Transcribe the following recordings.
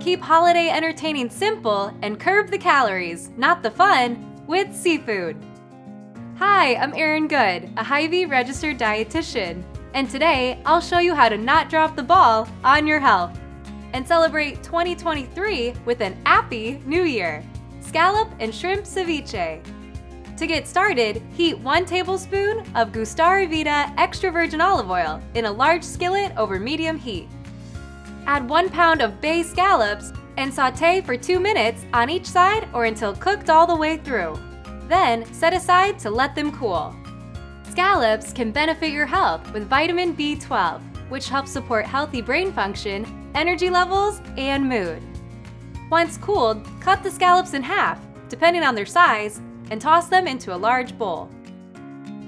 Keep holiday entertaining simple and curb the calories, not the fun, with seafood. Hi, I'm Erin Good, a Hy-Vee registered dietitian, and today I'll show you how to not drop the ball on your health and celebrate 2023 with an happy new year. Scallop and shrimp ceviche. To get started, heat 1 tablespoon of Gustara Vita extra virgin olive oil in a large skillet over medium heat. Add 1 pound of bay scallops and sauté for 2 minutes on each side or until cooked all the way through. Then set aside to let them cool. Scallops can benefit your health with vitamin B12, which helps support healthy brain function, energy levels, and mood. Once cooled, cut the scallops in half, depending on their size, and toss them into a large bowl.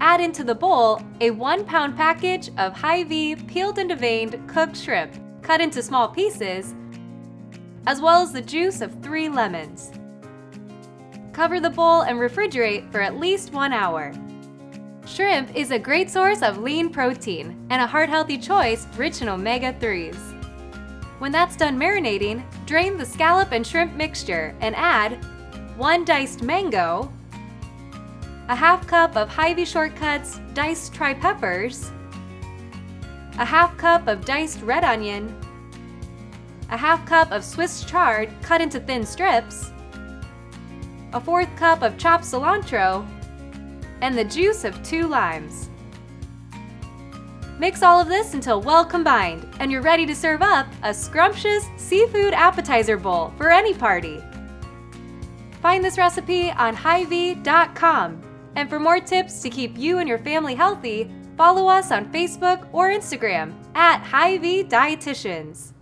Add into the bowl a 1 pound package of Hy-Vee peeled and deveined cooked shrimp, cut into small pieces, as well as the juice of 3 lemons. Cover the bowl and refrigerate for at least 1 hour. Shrimp is a great source of lean protein and a heart-healthy choice rich in omega-3s. When that's done marinating, drain the scallop and shrimp mixture and add 1 diced mango, a ½ cup of Hy-Vee shortcuts diced tri peppers, a ½ cup of diced red onion, a ½ cup of Swiss chard cut into thin strips, a 1/4 cup of chopped cilantro, and the juice of 2 limes. Mix all of this until well combined, and you're ready to serve up a scrumptious seafood appetizer bowl for any party. Find this recipe on Hy-Vee.com. And for more tips to keep you and your family healthy, follow us on Facebook or Instagram at Hy-Vee Dietitians.